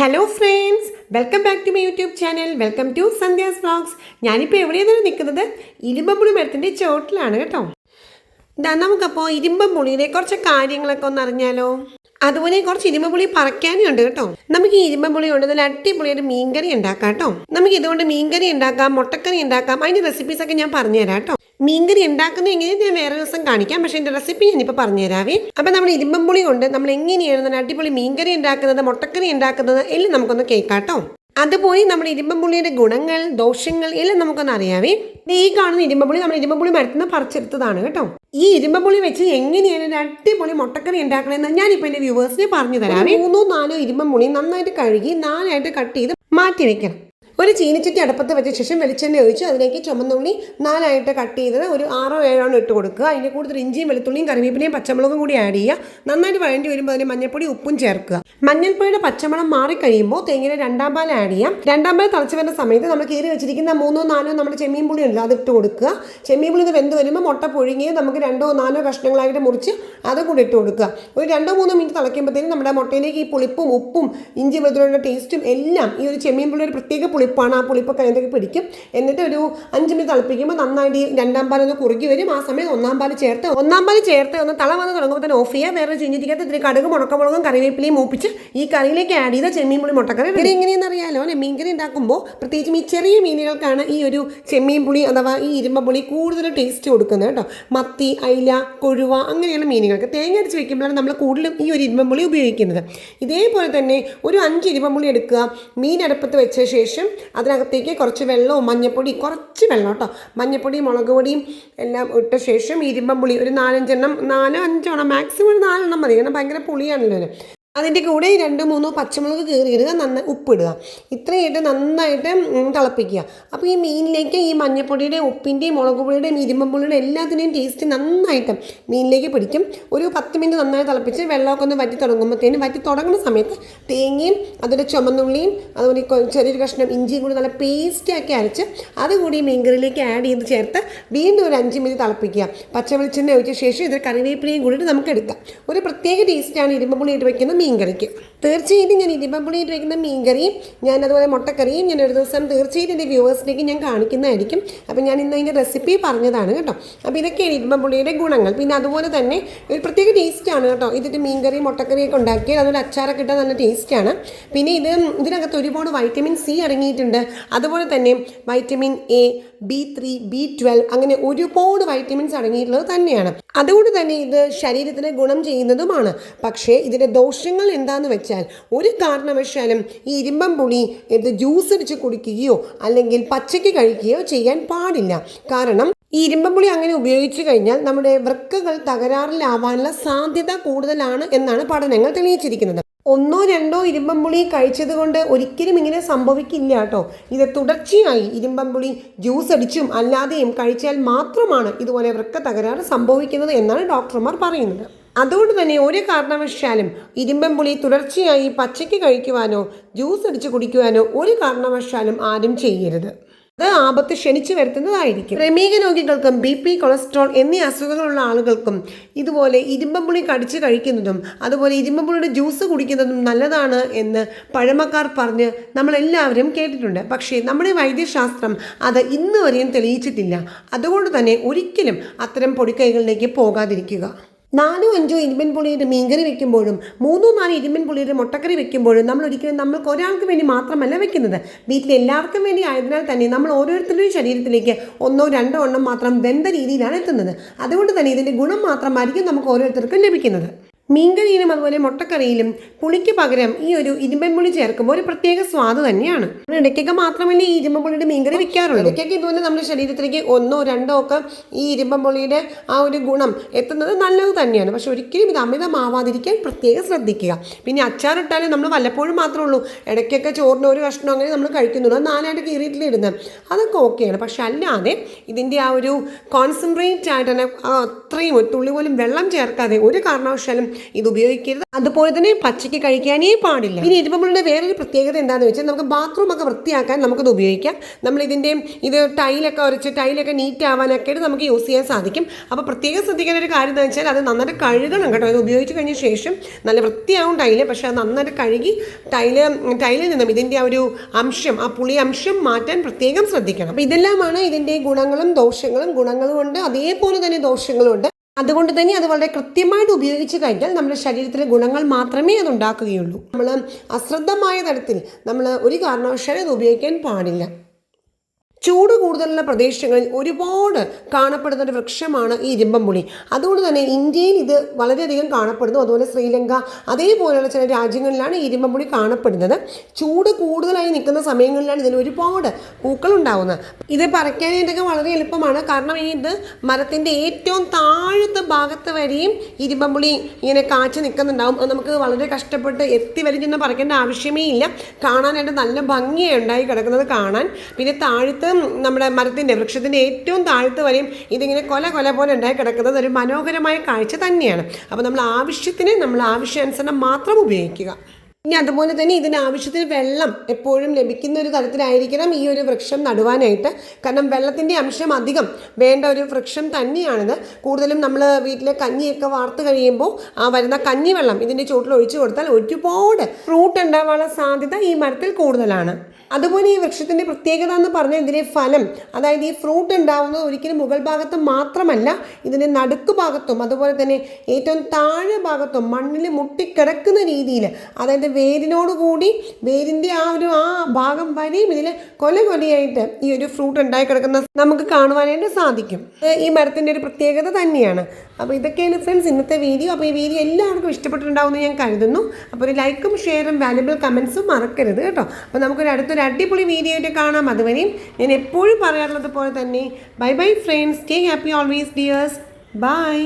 Hello friends, welcome back to my YouTube channel. Welcome to Sandhya's vlogs. ഞാനിപ്പോൾ എവിടെയാണ് നിൽക്കുന്നത്? ഇരുമ്പമ്പുളി മരത്തിൻ്റെ ചോട്ടിലാണ് കേട്ടോ. നമുക്കപ്പോൾ ഇരുമ്പമ്പുളിയുടെ കുറച്ച് കാര്യങ്ങളൊക്കെ ഒന്ന് അറിഞ്ഞാലോ? അതുപോലെ കുറച്ച് ഇരുമ്പുളി പറിക്കാനും ഉണ്ട് കേട്ടോ. നമുക്ക് ഈ ഇരുമ്പുളി കൊണ്ട് നല്ല അടിപൊളിയൊരു മീൻകറി ഉണ്ടാക്കാം കേട്ടോ. നമുക്ക് ഇതുകൊണ്ട് മീൻകറി ഉണ്ടാക്കാം, മുട്ടക്കറി ഉണ്ടാക്കാം. അതിൻ്റെ റെസിപ്പീസൊക്കെ ഞാൻ പറഞ്ഞുതരാം കേട്ടോ. മീൻകറി ഉണ്ടാക്കുന്നത് എങ്ങനെയാണ് ഞാൻ വേറെ ദിവസം കാണിക്കാം. പക്ഷേ എൻ്റെ റെസിപ്പി ഞാനിപ്പോൾ പറഞ്ഞുതരാവേ. അപ്പം നമ്മൾ ഇരുമ്പുളി കൊണ്ട് നമ്മൾ എങ്ങനെയാണ് നല്ല അടിപൊളി മീൻകറി ഉണ്ടാക്കുന്നത്, മുട്ടക്കറി ഉണ്ടാക്കുന്നത് എല്ലാം നമുക്കൊന്ന് കേൾക്കാം കേട്ടോ. അതുപോലെ നമ്മുടെ ഇരുമ്പുള്ളിയുടെ ഗുണങ്ങൾ, ദോഷങ്ങൾ എല്ലാം നമുക്കൊന്ന് അറിയാവേ. ഈ കാണുന്ന ഇരുമ്പുളി നമ്മൾ ഇരുമ്പുളി മരത്തുനിന്ന് പറിച്ചെടുത്തതാണ് കേട്ടോ. ഈ ഇരുമ്പുളി വെച്ച് എങ്ങനെയാണ് ഒരു അടിപൊളി മുട്ടക്കറി ഉണ്ടാക്കണമെന്ന് ഞാനിപ്പോൾ എൻ്റെ വ്യൂവേഴ്സിനെ പറഞ്ഞു തരാവേ. 3-4 ഇരുമ്പുളി നന്നായിട്ട് കഴുകി 4ആയിട്ട് കട്ട് ചെയ്ത് മാറ്റി വെക്കണം. ഒരു ചീനിച്ചട്ടി അടുപ്പത്ത് വെച്ച ശേഷം വെളിച്ചെണ്ണ ഒഴിച്ച് അതിലേക്ക് ചുമന്നുള്ളി 4ആയിട്ട് കട്ട് ചെയ്തത് ഒരു 6-7 ഇട്ട് കൊടുക്കുക. അതിൻ്റെ കൂടുതൽ ഇഞ്ചിയും വെളുത്തുള്ളിയും കറിവേപ്പിലയും പച്ചമുളകും കൂടി ആഡ് ചെയ്യുക. നന്നായിട്ട് വഴണ്ടി വരുമ്പോൾ അതിന് മഞ്ഞൾപ്പൊടി ഉപ്പും ചേർക്കുക. മഞ്ഞൾപ്പൊടിയുടെ പച്ചമണം മാറിക്കഴിയുമ്പോൾ തേങ്ങയുടെ 2-ാം പാൽ ആഡ് ചെയ്യാം. 2-ാം പാൽ തിളച്ച് വരുന്ന സമയത്ത് നമ്മൾ കീറി വെച്ചിരിക്കുന്ന 3-4 നമ്മുടെ ചെമ്മീൻ പുളി ഉണ്ടല്ലോ അത് ഇട്ട് കൊടുക്കുക. ചെമ്മീൻ പുളി ഇത് വെന്ത് വരുമ്പോൾ മുട്ട പുഴുങ്ങി നമുക്ക് 2-4 കഷ്ണങ്ങളായിട്ട് മുറിച്ച് അത് കൂടി ഇട്ട് കൊടുക്കുക. ഒരു 2-3 മിനിറ്റ് തിളയ്ക്കുമ്പോഴത്തേനും നമ്മുടെ മുട്ടയിലേക്ക് ഈ പുളിപ്പും ഉപ്പും ഇഞ്ചി വെളുത്തുള്ളിയുടെ ടേസ്റ്റും എല്ലാം ഈ ഒരു ചെമ്മീൻ പുളി ഒരു പ്രത്യേക പുളിപ്പാണ്. ആ പുളിപ്പൊക്കെ അതിലേക്ക് പിടിക്കും. എന്നിട്ട് ഒരു 5 മിനിറ്റ് തിളപ്പിക്കുമ്പോൾ നന്നായിട്ട് 2-ാം പാൽ ഒന്ന് കുറുകി വരും. ആ സമയത്ത് 1-ാം പാൽ ചേർത്ത് ഒന്ന് തള വന്ന് തുടങ്ങുമ്പോൾ തന്നെ ഓഫ് ചെയ്യുക. വേറെ ചീഞ്ഞിരിക്കാത്ത ഇത്തിരി കടുക്, മുളകും കറിവേപ്പിലയും മൂപ്പിച്ച് ഈ കറിയിലേക്ക് ആഡ് ചെയ്ത ചെമ്മീൻ പുളി മുട്ടക്കറി. ഇത് എങ്ങനെയെന്ന് അറിയാലോ അല്ലെ? മീൻകറി ഉണ്ടാക്കുമ്പോൾ പ്രത്യേകിച്ചും ഈ ചെറിയ മീനുകൾക്കാണ് ഈ ഒരു ചെമ്മീൻ പുളി അഥവാ ഈ ഇരുമ്പുളി കൂടുതൽ ടേസ്റ്റ് കൊടുക്കുന്നത് കേട്ടോ. മത്തി, അയില, കൊഴുവ അങ്ങനെയുള്ള മീനുകൾക്ക് തേങ്ങ അരച്ച് വെക്കുമ്പോഴാണ് നമ്മൾ കൂടുതലും ഈ ഒരു ഇരുമ്പുളി ഉപയോഗിക്കുന്നത്. ഇതേപോലെ തന്നെ ഒരു 5 ഇരുമ്പുളി എടുക്കുക. മീൻ അടുപ്പത്ത് വെച്ച ശേഷം അതിനകത്തേക്ക് കുറച്ച് വെള്ളവും മഞ്ഞൾപ്പൊടി, കുറച്ച് വെള്ളം കേട്ടോ, മഞ്ഞൾപ്പൊടിയും മുളക് പൊടിയും എല്ലാം ഇട്ട ശേഷം ഇരുമ്പുളി ഒരു 4-5 മാക്സിമം ഒരു 4 മതി. കാരണം ഭയങ്കര പുളിയാണല്ലോ. അതിൻ്റെ കൂടെ 2-3 പച്ചമുളക് കീറിയിടുക, നന്നായി ഉപ്പിടുക. ഇത്രയായിട്ട് നന്നായിട്ട് തിളപ്പിക്കുക. അപ്പോൾ ഈ മീനിലേക്ക് ഈ മഞ്ഞൾപ്പൊടിയുടെയും ഉപ്പിൻ്റെയും മുളക് പൊടിയുടെയും ഇരുമ്പുള്ളിയുടെ എല്ലാത്തിൻ്റെയും ടേസ്റ്റ് നന്നായിട്ട് മീനിലേക്ക് പിടിക്കും. ഒരു 10 മിനിറ്റ് നന്നായി തിളപ്പിച്ച് വെള്ളമൊക്കെ ഒന്ന് വറ്റി തുടങ്ങുന്ന സമയത്ത് തേങ്ങയും അതിൻ്റെ ചുമന്നുള്ളിയും അതുപോലെ ചെറിയൊരു കഷ്ണം ഇഞ്ചിയും കൂടി നല്ല പേസ്റ്റാക്കി അരച്ച് അതുകൂടി മീൻകറിയിലേക്ക് ആഡ് ചെയ്ത് ചേർത്ത് വീണ്ടും ഒരു 5 മിനിറ്റ് തിളപ്പിക്കുക. പച്ചവെളിച്ചെണ്ണ ഒഴിച്ച ശേഷം ഇതിൽ കറിവേപ്പിലയും കൂടിയിട്ട് നമുക്ക് എടുക്കാം. ഒരു പ്രത്യേക ടേസ്റ്റാണ് ഇരുമ്പുളി ഇട്ട് വയ്ക്കുന്ന മീൻകറിക്ക്. തീർച്ചയായിട്ടും ഞാൻ ഇരുമ്പുളി ഇട്ട് വയ്ക്കുന്ന മീൻകറിയും ഞാൻ അതുപോലെ മുട്ടക്കറിയും ഞാൻ ഒരു ദിവസം തീർച്ചയായിട്ടും എൻ്റെ വ്യൂവേഴ്സിലേക്ക് ഞാൻ കാണിക്കുന്നതായിരിക്കും. അപ്പം ഞാൻ ഇന്ന് അതിൻ്റെ റെസിപ്പി പറഞ്ഞതാണ് കേട്ടോ. അപ്പോൾ ഇതൊക്കെയാണ് ഇരുമ്പുളിയുടെ ഗുണങ്ങൾ. പിന്നെ അതുപോലെ തന്നെ ഒരു പ്രത്യേക ടേസ്റ്റാണ് കേട്ടോ. ഇതിൻ്റെ മീൻകറി മുട്ടക്കറിയൊക്കെ ഉണ്ടാക്കിയാൽ അതുപോലെ അച്ചാറൊക്കെ ഇട്ടാൽ നല്ല ടേസ്റ്റാണ്. പിന്നെ ഇതിനകത്ത് ഒരുപാട് വൈറ്റമിൻ സി അടങ്ങിയിട്ടുണ്ട്. അതുപോലെ തന്നെ വൈറ്റമിൻ എ, B3, B12 അങ്ങനെ ഒരുപാട് വൈറ്റമിൻസ് അടങ്ങിയിട്ടുള്ളത് തന്നെയാണ്. അതുകൊണ്ട് തന്നെ ഇത് ശരീരത്തിന് ഗുണം ചെയ്യുന്നതുമാണ്. പക്ഷേ ഇതിൻ്റെ ദോഷങ്ങൾ എന്താണെന്ന് വെച്ചാൽ ഒരു കാരണവശാലും ഈ ഇരുമ്പുളി ഇത് ജ്യൂസ് അടിച്ച് കുടിക്കുകയോ അല്ലെങ്കിൽ പച്ചയ്ക്ക് കഴിക്കുകയോ ചെയ്യാൻ പാടില്ല. കാരണം ഈ ഇരുമ്പുളി അങ്ങനെ ഉപയോഗിച്ചു കഴിഞ്ഞാൽ നമ്മുടെ വൃക്കകൾ തകരാറിലാവാനുള്ള സാധ്യത കൂടുതലാണ് എന്നാണ് പഠനങ്ങൾ തെളിയിച്ചിരിക്കുന്നത്. 1-2 ഇരുമ്പുളി കഴിച്ചത് കൊണ്ട് ഒരിക്കലും ഇങ്ങനെ സംഭവിക്കില്ല കേട്ടോ. ഇത് തുടർച്ചയായി ഇരുമ്പുളി ജ്യൂസ് അടിച്ചും അല്ലാതെയും കഴിച്ചാൽ മാത്രമാണ് ഇതുപോലെ വൃക്ക തകരാറ് സംഭവിക്കുന്നത് എന്നാണ് ഡോക്ടർമാർ പറയുന്നത്. അതുകൊണ്ട് തന്നെ ഒരു കാരണവശാലും ഇരുമ്പുളി തുടർച്ചയായി പച്ചയ്ക്ക് കഴിക്കുവാനോ ജ്യൂസ് അടിച്ച് കുടിക്കുവാനോ ഒരു കാരണവശാലും ആരും ചെയ്യരുത്. അത് ആപത്ത് ക്ഷണിച്ചു വരുത്തുന്നതായിരിക്കും. പ്രമേഹ രോഗികൾക്കും BP, കൊളസ്ട്രോൾ എന്നീ അസുഖങ്ങളുള്ള ആളുകൾക്കും ഇതുപോലെ ഇരുമ്പുളി കടിച്ച് കഴിക്കുന്നതും അതുപോലെ ഇരുമ്പുളിയുടെ ജ്യൂസ് കുടിക്കുന്നതും നല്ലതാണ് എന്ന് പഴമക്കാർ പറഞ്ഞ് നമ്മളെല്ലാവരും കേട്ടിട്ടുണ്ട്. പക്ഷേ നമ്മുടെ വൈദ്യശാസ്ത്രം അത് ഇന്ന് വരെയും തെളിയിച്ചിട്ടില്ല. അതുകൊണ്ട് തന്നെ ഒരിക്കലും അത്തരം പൊടിക്കൈകളിലേക്ക് പോകാതിരിക്കുക. 4-5 ഇരുമ്പുളിയുടെ മീൻകറി വെക്കുമ്പോഴും 3-4 ഇരുമ്പുളിയുടെ മുട്ടക്കറി വെക്കുമ്പോഴും നമ്മൾ ഒരിക്കലും നമ്മൾക്ക് ഒരാൾക്ക് വേണ്ടി മാത്രമല്ല വെക്കുന്നത്. വീട്ടിൽ എല്ലാവർക്കും വേണ്ടി ആയതിനാൽ തന്നെ നമ്മൾ ഓരോരുത്തരുടെയും ശരീരത്തിലേക്ക് 1-2 എണ്ണം മാത്രം വെന്ത രീതിയിലാണ് എത്തുന്നത്. അതുകൊണ്ട് തന്നെ ഇതിൻ്റെ ഗുണം മാത്രമായിരിക്കും നമുക്ക് ഓരോരുത്തർക്കും ലഭിക്കുന്നത്. മീൻകറിയിലും അതുപോലെ മുട്ടക്കറിയിലും പുളിക്ക് പകരം ഈ ഒരു ഇരുമ്പുളി ചേർക്കുമ്പോൾ ഒരു പ്രത്യേക സ്വാദ് തന്നെയാണ്. ഇടയ്ക്കൊക്കെ മാത്രമല്ലേ ഈ ഇരുമ്പുളിയുടെ മീൻകറി വെക്കാറുള്ളൂ. ഇടയ്ക്കൊക്കെ ഇതുപോലെ നമ്മുടെ ശരീരത്തിലേക്ക് 1-2 ഒക്കെ ഈ ഇരുമ്പുളിയുടെ ആ ഒരു ഗുണം എത്തുന്നത് നല്ലത് തന്നെയാണ്. പക്ഷെ ഒരിക്കലും ഇത് അമിതമാവാതിരിക്കാൻ പ്രത്യേകം ശ്രദ്ധിക്കുക. പിന്നെ അച്ചാറിട്ടാലും നമ്മൾ വല്ലപ്പോഴും മാത്രമേ ഉള്ളൂ. ഇടയ്ക്കൊക്കെ ചോറിന് ഒരു കഷ്ണം അങ്ങനെ നമ്മൾ കഴിക്കുന്നുള്ളൂ. 4ആയിട്ട് കീറിയിട്ടില്ല ഇടുന്നത്, അതൊക്കെ ഓക്കെയാണ്. പക്ഷെ അല്ലാതെ ഇതിൻ്റെ ആ ഒരു കോൺസെൻട്രേറ്റ് ആയിട്ട് തന്നെ അത്രയും ഒരു തുള്ളി പോലും വെള്ളം ചേർക്കാതെ ഒരു കാരണവശാലും ഇത് ഉപയോഗിക്കരുത്. അതുപോലെ തന്നെ പച്ചയ്ക്ക് കഴിക്കാനേ പാടില്ല. ഇനി ഇരുമ്പമ്പുളിയുടെ വേറൊരു പ്രത്യേകത എന്താണെന്ന് വെച്ചാൽ നമുക്ക് ബാത്റൂം ഒക്കെ വൃത്തിയാക്കാൻ നമുക്കത് ഉപയോഗിക്കാം. ഇത് ടൈലൊക്കെ ഉരച്ച് ടൈലൊക്കെ നീറ്റ് ആവാനൊക്കെ ആയിട്ട് നമുക്ക് യൂസ് ചെയ്യാൻ സാധിക്കും. അപ്പോൾ പ്രത്യേകം ശ്രദ്ധിക്കേണ്ട ഒരു കാര്യം എന്ന് വെച്ചാൽ അത് നന്നായിട്ട് കഴുകണം കേട്ടോ. ഇത് ഉപയോഗിച്ച് കഴിഞ്ഞ ശേഷം നല്ല വൃത്തിയാവും ടൈല്. പക്ഷേ അത് നന്നായിട്ട് കഴുകി ടൈലിൽ നിന്നും ഇതിൻ്റെ ആ ഒരു അംശം, ആ പുളി അംശം മാറ്റാൻ പ്രത്യേകം ശ്രദ്ധിക്കണം. അപ്പോൾ ഇതെല്ലാമാണ് ഇതിൻ്റെ ഗുണങ്ങളും ദോഷങ്ങളും. ഗുണങ്ങളും ഉണ്ട്, അതേപോലെ തന്നെ ദോഷങ്ങളും ഉണ്ട്. അതുകൊണ്ട് തന്നെ അത് വളരെ കൃത്യമായിട്ട് ഉപയോഗിച്ച് കഴിഞ്ഞാൽ നമ്മുടെ ശരീരത്തിലെ ഗുണങ്ങൾ മാത്രമേ അത് ഉണ്ടാക്കുകയുള്ളൂ. നമ്മൾ അശ്രദ്ധമായ തരത്തിൽ നമ്മൾ ഒരു കാരണവശാലും അത് ഉപയോഗിക്കാൻ പാടില്ല. ചൂട് കൂടുതലുള്ള പ്രദേശങ്ങളിൽ ഒരുപാട് കാണപ്പെടുന്ന ഒരു വൃക്ഷമാണ് ഈ ഇരുമ്പമ്പുളി. അതുകൊണ്ട് തന്നെ ഇന്ത്യയിൽ ഇത് വളരെയധികം കാണപ്പെടുന്നു. അതുപോലെ ശ്രീലങ്ക അതേപോലെയുള്ള ചില രാജ്യങ്ങളിലാണ് ഈ ഇരുമ്പമ്പുളി കാണപ്പെടുന്നത്. ചൂട് കൂടുതലായി നിൽക്കുന്ന സമയങ്ങളിലാണ് ഇതിന് ഒരുപാട് പൂക്കൾ ഉണ്ടാകുന്നത്. ഇത് പറിക്കാനായിട്ടൊക്കെ വളരെ എളുപ്പമാണ്. കാരണം ഇത് മരത്തിൻ്റെ ഏറ്റവും താഴത്തെ ഭാഗത്ത് വരെയും ഇരുമ്പമ്പുളി ഇങ്ങനെ കാച്ചു നിൽക്കുന്നുണ്ടാവും. അത് നമുക്ക് വളരെ കഷ്ടപ്പെട്ട് എത്തി വലിച്ചൊന്നും പറിക്കേണ്ട ആവശ്യമേ ഇല്ല. കാണാനായിട്ട് നല്ല ഭംഗിയാണ് ഉണ്ടായി കിടക്കുന്നത് കാണാൻ. പിന്നെ താഴത്ത് നമ്മുടെ വൃക്ഷത്തിൻ്റെ ഏറ്റവും താഴത്ത് വരെയും ഇതിങ്ങനെ കൊല പോലെ ഉണ്ടായി കിടക്കുന്നത് ഒരു മനോഹരമായ കാഴ്ച തന്നെയാണ്. അപ്പോൾ നമ്മൾ ആവശ്യാനുസരണം മാത്രം ഉപയോഗിക്കുക. ഇനി അതുപോലെ തന്നെ ഇതിന് ആവശ്യത്തിന് വെള്ളം എപ്പോഴും ലഭിക്കുന്ന ഒരു തരത്തിലായിരിക്കണം ഈ ഒരു വൃക്ഷം നടുവാനായിട്ട്. കാരണം വെള്ളത്തിൻ്റെ അംശം അധികം വേണ്ട ഒരു വൃക്ഷം തന്നെയാണിത്. കൂടുതലും നമ്മൾ വീട്ടിലെ കഞ്ഞിയൊക്കെ വാർത്ത് കഴിയുമ്പോൾ ആ വരുന്ന കഞ്ഞിവെള്ളം ഇതിൻ്റെ ചുവട്ടിൽ ഒഴിച്ചു കൊടുത്താൽ ഒരുപാട് ഫ്രൂട്ട് ഉണ്ടാവാനുള്ള സാധ്യത ഈ മരത്തിൽ കൂടുതലാണ്. അതുപോലെ ഈ വൃക്ഷത്തിൻ്റെ പ്രത്യേകത എന്ന് പറഞ്ഞാൽ ഇതിലെ ഫലം, അതായത് ഈ ഫ്രൂട്ട് ഉണ്ടാവുന്നത് ഒരിക്കലും മുകൾ ഭാഗത്തും മാത്രമല്ല, ഇതിൻ്റെ നടുക്ക് ഭാഗത്തും അതുപോലെ തന്നെ ഏറ്റവും താഴെ ഭാഗത്തും മണ്ണിൽ മുട്ടിക്കിടക്കുന്ന രീതിയിൽ, അതായത് വേരിനോടുകൂടി വേരിൻ്റെ ആ ഭാഗം വരെയും ഇതിൽ കൊലയായിട്ട് ഈ ഒരു ഫ്രൂട്ട് ഉണ്ടായി കിടക്കുന്ന നമുക്ക് കാണുവാനായിട്ട് സാധിക്കും. ഈ മരത്തിൻ്റെ ഒരു പ്രത്യേകത തന്നെയാണ്. അപ്പോൾ ഇതൊക്കെയാണ് ഫ്രണ്ട്സ് ഇന്നത്തെ വീഡിയോ. അപ്പോൾ ഈ വീഡിയോ എല്ലാവർക്കും ഇഷ്ടപ്പെട്ടിട്ടുണ്ടാവുമെന്ന് ഞാൻ കരുതുന്നു. അപ്പോൾ ഒരു ലൈക്കും ഷെയറും വാല്യുബിൾ കമൻസും മറക്കരുത് കേട്ടോ. അപ്പോൾ നമുക്കൊരു അടുത്തൊരു അടിപൊളി വീഡിയോ ആയിട്ട് കാണാം. അതുവരെയും ഞാൻ എപ്പോഴും പറയാറുള്ളത് പോലെ തന്നെ bye bye friends. Stay happy always dears. By.